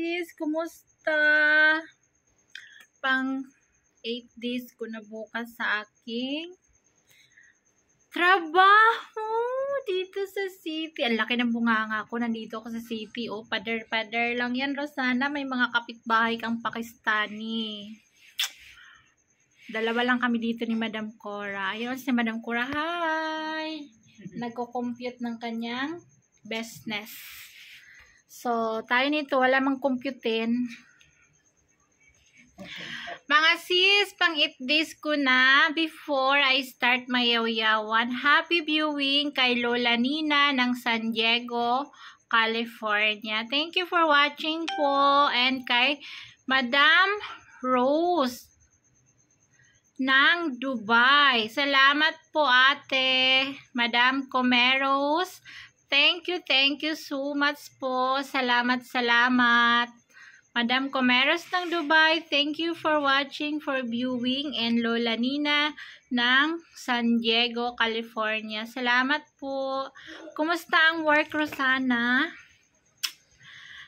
sis, kumusta? Pang 8 days ko na bukas sa aking trabaho dito sa city. Ang laki ng bunganga ko. Nandito ako sa city. Oh, pader-pader lang yan, Rosana. May mga kapitbahay kang Pakistani. Dalawa lang kami dito ni Madam Cora. Ayun si Madam Cora. Hi! Nagko-compute ng kanyang business. So, tayo nito, wala mang computein. Mga sis, pang 8 days ko na before I start my yaw-yawan. Happy viewing kay Lola Nina ng San Diego, California. Thank you for watching po. And kay Madam Rose ng Dubai. Salamat po ate. Madam Comeros. Thank you so much po. Salamat. Madam Comeros ng Dubai, thank you for watching, for viewing, and Lola Nina ng San Diego, California. Salamat po. Kumusta ang work, Rosana?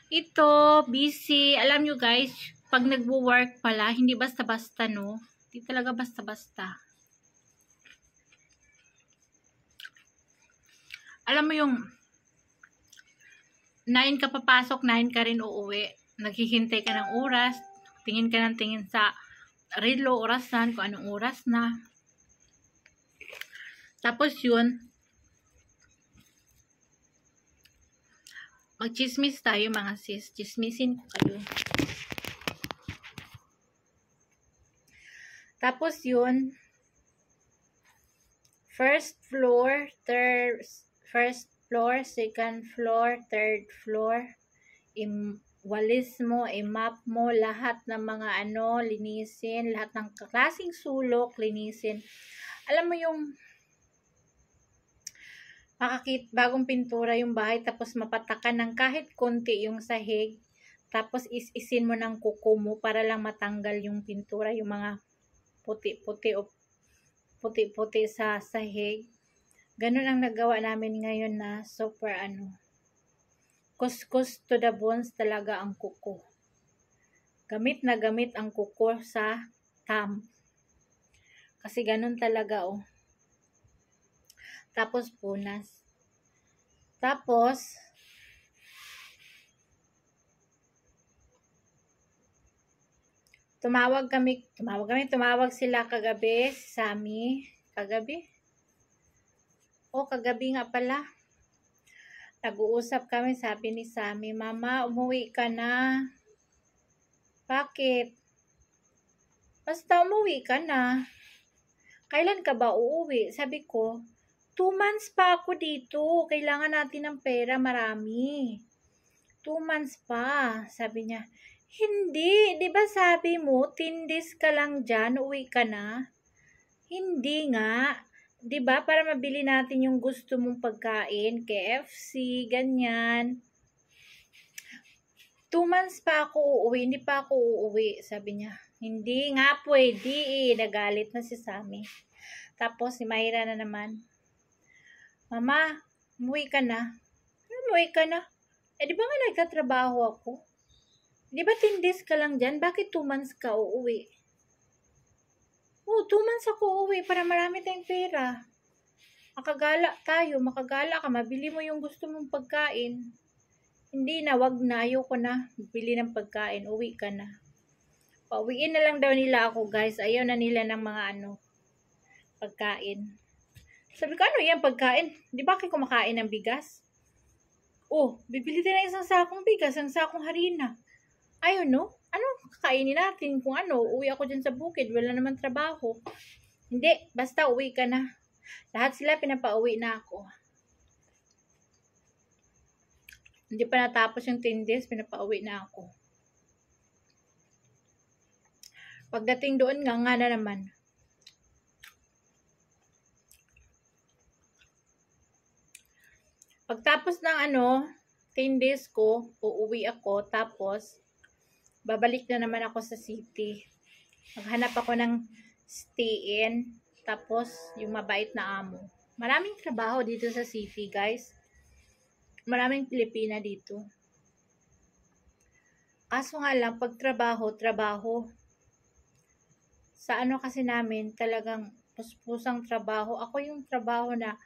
Ito, busy. Alam nyo guys, pag nagwo-work pala, hindi basta-basta, no? Hindi talaga basta-basta. Alam mo yung 9 ka papasok, 9 ka rin uuwi. Naghihintay ka ng oras, tingin ka ng tingin sa relo, orasan, kung anong oras na. Tapos yun, mag-chismis tayo mga sis. Chismisin ko kayo. Tapos yun, first floor, second floor, third floor, walis mo, i-map mo, lahat ng mga linisin, lahat ng klaseng sulok, linisin. Alam mo yung makakit bagong pintura yung bahay, tapos mapatakan ng kahit konti yung sahig, tapos isin mo ng kuko mo para lang matanggal yung pintura, yung mga puti-puti o puti-puti sa sahig. Ganun ang nagawa namin ngayon na super kuskus to the bones talaga ang kuko. Gamit na gamit ang kuko sa thumb. Kasi ganun talaga oh. Tapos punas. Tapos tumawag sila kagabi, si Sammy. Kagabi nga pala. Nag-uusap kami, sabi ni Sammy, Mama, umuwi ka na. Bakit? Basta umuwi ka na. Kailan ka ba uuwi? Sabi ko, 2 months pa ako dito. Kailangan natin ng pera, marami. 2 months pa. Sabi niya, hindi. Di ba sabi mo, 10 days ka lang dyan, uwi ka na? Hindi nga. Diba? Para mabili natin yung gusto mong pagkain, KFC, ganyan. 2 months pa ako uuwi, hindi pa ako uuwi, sabi niya. Hindi nga pwede eh. Nagalit na si Sammy. Tapos si Mayra na naman. Mama, umuwi ka na. Umuwi ka na? Di ba nga nagkatrabaho ako? Di ba 10 days ka lang dyan? Bakit 2 months ka uuwi? 2 months ako uuwi para marami tayong pera. Makagala ka, mabili mo yung gusto mong pagkain. Hindi na, wag na, ayoko na, bili ng pagkain, uwi ka na. Pauwiin na lang daw nila ako guys, ayaw na nila ng mga pagkain. Sabi ko, ano yan pagkain? Di ba kayo kumakain ng bigas? Bibili din ng isang sakong bigas, isang sakong harina. Ayaw no? Ano kakainin natin kung uwi ako dyan sa bukid, wala naman trabaho. Hindi, basta uwi ka na. Lahat sila pinapauwi na ako. Hindi pa natapos yung 10 days, pinapauwi na ako. Pagdating doon nga na naman. Pagtapos ng 10 days ko, uuwi ako, tapos babalik na naman ako sa city. Maghanap ako ng stay-in, tapos yung mabait na amo. Maraming trabaho dito sa city, guys. Maraming Pilipina dito. Kaso nga lang, pag trabaho. Sa ano kasi namin, talagang puspusang trabaho. Ako yung trabaho na,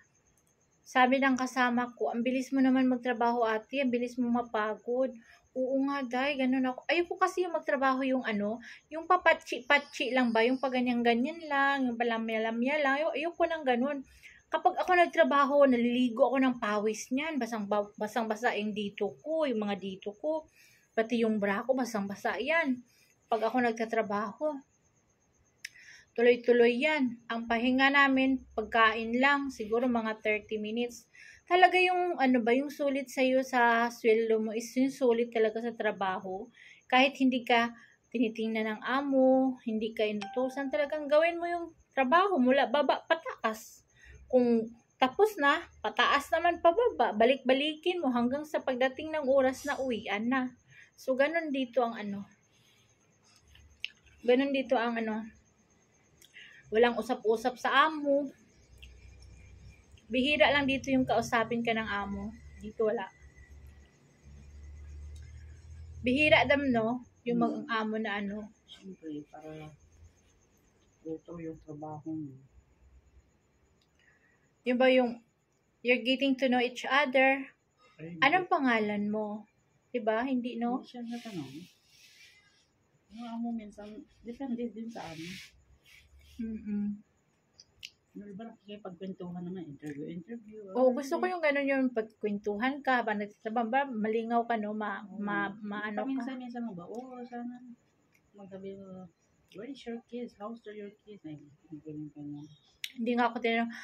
sabi ng kasama ko, ang bilis mo naman magtrabaho ate, ang bilis mo mapagod. Oo nga, day, ganun ako. Ayoko kasi yung magtrabaho yung ano, yung papatsi-patsi lang ba, yung paganyan-ganyan lang, yung palamya-lamya lang, ayoko nang ganun. Kapag ako nagtrabaho, naliligo ako ng pawis niyan, basang-basa yung dito ko, yung mga dito ko, pati yung bra ko, basang-basa yan. Pag ako nagtatrabaho, tuloy-tuloy yan. Ang pahinga namin, pagkain lang, siguro mga 30 minutes. Talaga yung, ano ba, yung sulit sa'yo sa sweldo mo is yung sulit talaga sa trabaho. Kahit hindi ka tinitingnan ng amo, hindi ka inutusan, talagang gawin mo yung trabaho mula baba pataas. Kung tapos na, pataas naman pababa, balik-balikin mo hanggang sa pagdating ng oras na uwian na. So, ganun dito ang ano. Ganun dito ang ano. Walang usap-usap sa amo. Bihira lang dito yung kausapin ka ng amo. Dito wala. Bihira dam, no? Yung mag-amo na ano. Siyempre, para ito yung trabaho mo. Yung ba yung you're getting to know each other. Ay, Anong pangalan mo? Diba? Hindi, no? hindi siya natanong. Yung amo minsan, depende din sa amo. Yung iba nakikipagkwentuhan naman, interview. Oo, gusto ko yung gano'n yung pagkwentuhan ka, habang nagtatrabaho ba, malingaw ka, no? Maano ka. Paminsan-minsan mo ba, sana magsabi mo, where is your kids? How's your kids? Ay, ganyan. Hindi nga ako tinanong,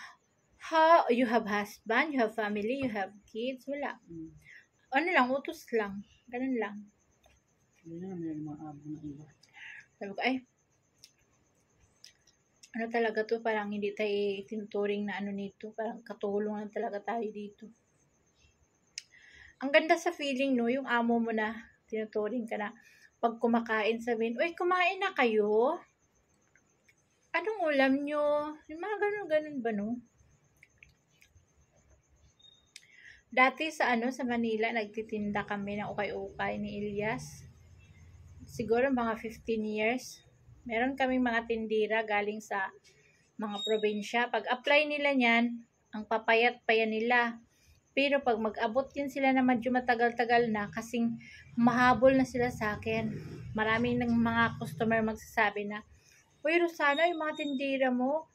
how, you have husband, you have family, you have kids? Wala. Ano lang, utos lang. Ganun lang. Hindi na naman yung mga abo na iba. Sabi ko, ay, ano talaga to, parang hindi tayo tinuturing na ano nito, parang katulong lang talaga tayo dito. Ang ganda sa feeling, no, yung amo mo na tinuturing ka na, pag kumakain sabihin, uy, kumain na kayo? Anong ulam nyo? Yung mga ganun ba, no? Dati sa sa Manila, nagtitinda kami ng ukay-ukay ni Elias. Siguro mga 15 years. Meron kaming mga tindira galing sa mga probinsya. Pag apply nila niyan, ang papayat pa yan nila. Pero pag mag-abot yun sila na medyo matagal-tagal na, kasing mahabol na sila sa akin. Maraming ng mga customer magsasabi na, uy, Rosana, yung mga tindira mo,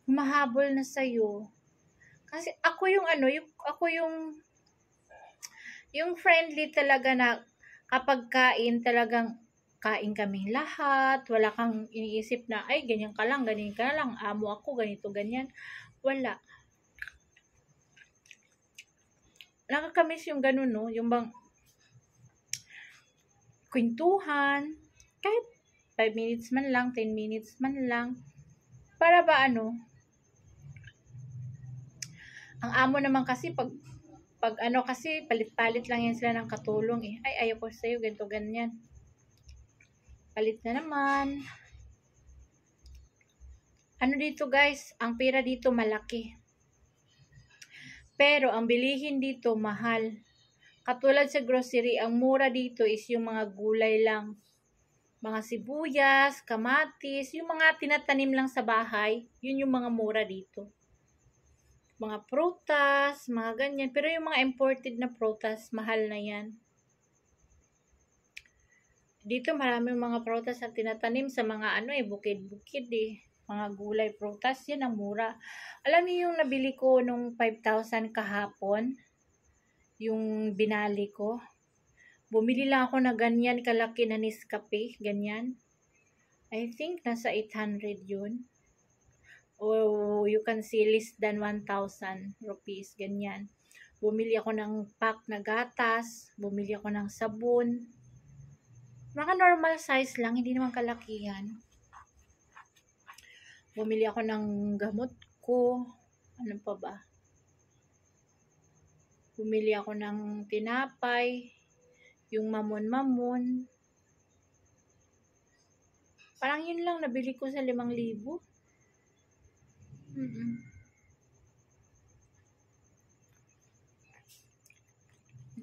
mahabol na sa'yo. Kasi ako yung yung friendly talaga na kapag kain talagang kain kaming lahat, wala kang iniisip na, ay, ganyan ka lang, amo ako, ganito, ganyan. Wala. Nakakamiss yung ganun, no? Yung bang kwentuhan, kahit 5 minutes man lang, 10 minutes man lang, para ba ano, ang amo naman kasi pag kasi palit-palit lang yan sila ng katulong eh. Ay, ayoko sa'yo, ganito, ganyan. Palit na naman. Ano dito guys, ang pera dito malaki. Pero ang bilihin dito mahal. Katulad sa grocery, ang mura dito is yung mga gulay lang. Mga sibuyas, kamatis, yung mga tinatanim lang sa bahay, yun yung mga mura dito. Mga prutas, mga ganyan. Pero yung mga imported na prutas, mahal na yan. Dito maraming mga prutas na tinatanim sa mga bukid-bukid eh. Mga gulay, prutas, yan ang mura. Alam niyo yung nabili ko nung 5,000 kahapon? Yung binali ko. Bumili lang ako na ganyan kalaki na Nescafe, ganyan. I think nasa 800 yun. O you can see less than 1,000 rupees, ganyan. Bumili ako ng pack na gatas, bumili ako ng sabon. Mga normal size lang, hindi naman kalakihan. Bumili ako ng gamot ko. Ano pa ba? Bumili ako ng tinapay. Yung mamon-mamon. Parang yun lang nabili ko sa 5,000.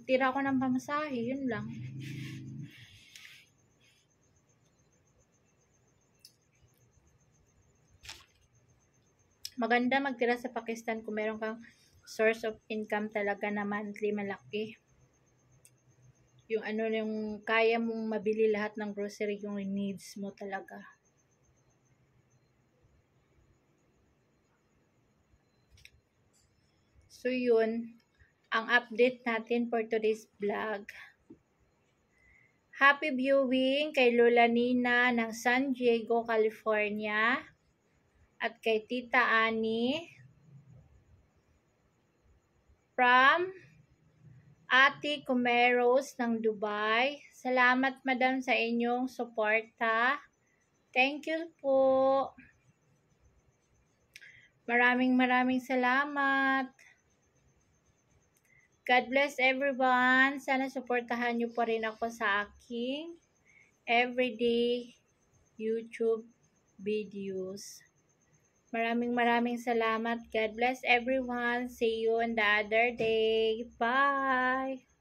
Tira ko ng pamasahe, yun lang. Maganda magtira sa Pakistan kung meron kang source of income talaga na monthly malaki. Yung ano, yung kaya mong mabili lahat ng grocery, yung needs mo talaga. So yun, ang update natin for today's vlog. Happy viewing kay Lola Nina ng San Diego, California. At kay Tita Annie from Ate Comeros ng Dubai. Salamat madam sa inyong suporta. Thank you po. Maraming salamat. God bless everyone. Sana suportahan niyo pa rin ako sa aking everyday YouTube videos. Maraming salamat. God bless everyone. See you on the other day. Bye!